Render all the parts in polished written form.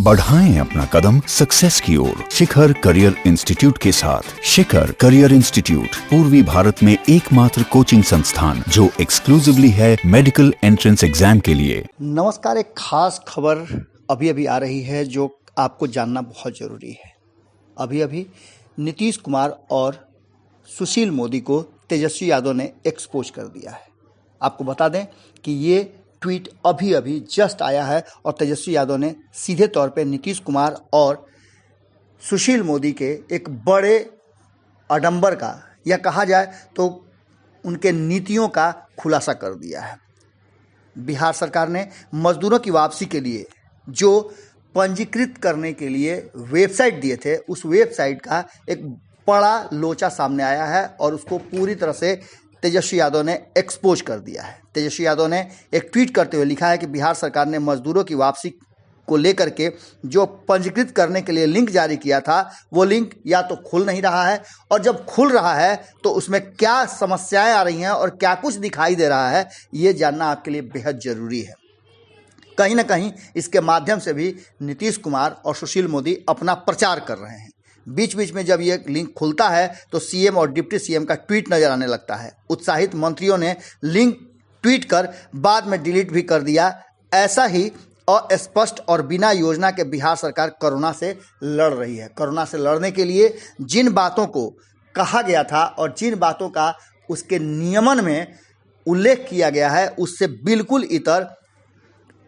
बढ़ाएं अपना कदम सक्सेस की ओर शिखर करियर इंस्टीट्यूट के साथ। शिखर करियर इंस्टीट्यूट पूर्वी भारत में एकमात्र कोचिंग संस्थान जो एक्सक्लूसिवली है मेडिकल एंट्रेंस एग्जाम के लिए। नमस्कार, एक खास खबर अभी अभी आ रही है जो आपको जानना बहुत जरूरी है। अभी अभी नीतीश कुमार और सुशील मोदी को तेजस्वी यादव ने एक्सपोज कर दिया है। आपको बता दें कि ये ट्वीट अभी अभी जस्ट आया है और तेजस्वी यादव ने सीधे तौर पे नीतीश कुमार और सुशील मोदी के एक बड़े आडंबर का, या कहा जाए तो उनके नीतियों का खुलासा कर दिया है। बिहार सरकार ने मजदूरों की वापसी के लिए जो पंजीकृत करने के लिए वेबसाइट दिए थे, उस वेबसाइट का एक बड़ा लोचा सामने आया है और उसको पूरी तरह से तेजस्वी यादव ने एक्सपोज कर दिया है। तेजस्वी यादव ने एक ट्वीट करते हुए लिखा है कि बिहार सरकार ने मजदूरों की वापसी को लेकर के जो पंजीकृत करने के लिए लिंक जारी किया था, वो लिंक या तो खुल नहीं रहा है, और जब खुल रहा है तो उसमें क्या समस्याएं आ रही हैं और क्या कुछ दिखाई दे रहा है, ये जानना आपके लिए बेहद ज़रूरी है। कहीं ना कहीं इसके माध्यम से भी नीतीश कुमार और सुशील मोदी अपना प्रचार कर रहे हैं। बीच बीच में जब ये लिंक खुलता है तो सीएम और डिप्टी सीएम का ट्वीट नजर आने लगता है। उत्साहित मंत्रियों ने लिंक ट्वीट कर बाद में डिलीट भी कर दिया। ऐसा ही अस्पष्ट और बिना योजना के बिहार सरकार कोरोना से लड़ रही है। कोरोना से लड़ने के लिए जिन बातों को कहा गया था और जिन बातों का उसके नियमन में उल्लेख किया गया है, उससे बिल्कुल इतर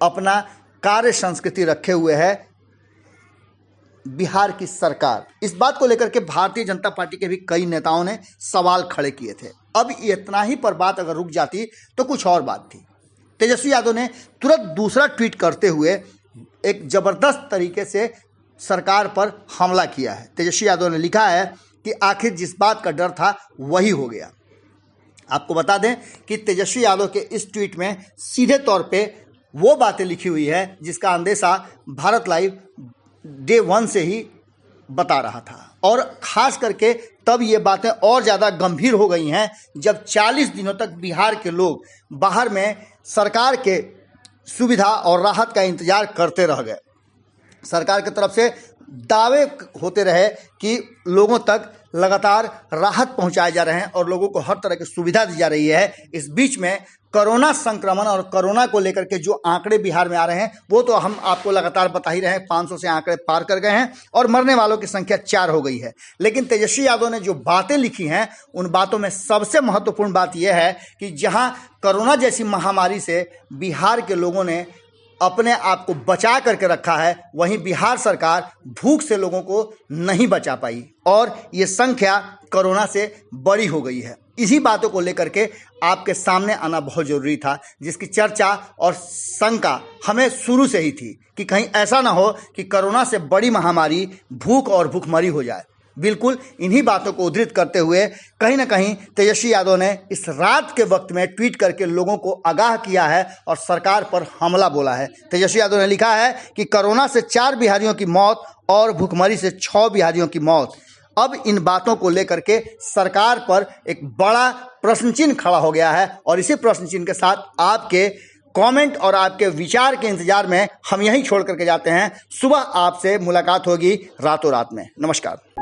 अपना कार्य संस्कृति रखे हुए है बिहार की सरकार। इस बात को लेकर के भारतीय जनता पार्टी के भी कई नेताओं ने सवाल खड़े किए थे। अब इतना ही पर बात अगर रुक जाती तो कुछ और बात थी। तेजस्वी यादव ने तुरंत दूसरा ट्वीट करते हुए एक जबरदस्त तरीके से सरकार पर हमला किया है। तेजस्वी यादव ने लिखा है कि आखिर जिस बात का डर था वही हो गया। आपको बता दें कि तेजस्वी यादव के इस ट्वीट में सीधे तौर पे वो बातें लिखी हुई है जिसका अंदेशा भारत लाइव डे 1 से ही बता रहा था, और ख़ास करके तब ये बातें और ज़्यादा गंभीर हो गई हैं जब 40 दिनों तक बिहार के लोग बाहर में सरकार के सुविधा और राहत का इंतज़ार करते रह गए। सरकार की तरफ से दावे होते रहे कि लोगों तक लगातार राहत पहुंचाए जा रहे हैं और लोगों को हर तरह की सुविधा दी जा रही है। इस बीच में कोरोना संक्रमण और कोरोना को लेकर के जो आंकड़े बिहार में आ रहे हैं वो तो हम आपको लगातार बता ही रहे हैं। 500 से आंकड़े पार कर गए हैं और मरने वालों की संख्या 4 हो गई है। लेकिन तेजस्वी यादव ने जो बातें लिखी हैं उन बातों में सबसे महत्वपूर्ण बात यह है कि जहां कोरोना जैसी महामारी से बिहार के लोगों ने अपने आप को बचा करके रखा है, वहीं बिहार सरकार भूख से लोगों को नहीं बचा पाई और ये संख्या कोरोना से बड़ी हो गई है। इसी बातों को लेकर के आपके सामने आना बहुत जरूरी था, जिसकी चर्चा और शंका हमें शुरू से ही थी कि कहीं ऐसा ना हो कि कोरोना से बड़ी महामारी भूख और भूखमरी हो जाए। बिल्कुल इन्हीं बातों को उद्धृत करते हुए कहीं ना कहीं तेजस्वी यादव ने इस रात के वक्त में ट्वीट करके लोगों को आगाह किया है और सरकार पर हमला बोला है। तेजस्वी यादव ने लिखा है कि कोरोना से 4 बिहारियों की मौत और भूखमरी से 6 बिहारियों की मौत। अब इन बातों को लेकर के सरकार पर एक बड़ा प्रश्न चिन्ह खड़ा हो गया है और इसी प्रश्न चिन्ह के साथ आपके कमेंट और आपके विचार के इंतजार में हम यहीं छोड़ करके जाते हैं। सुबह आपसे मुलाकात होगी रातों रात में। नमस्कार।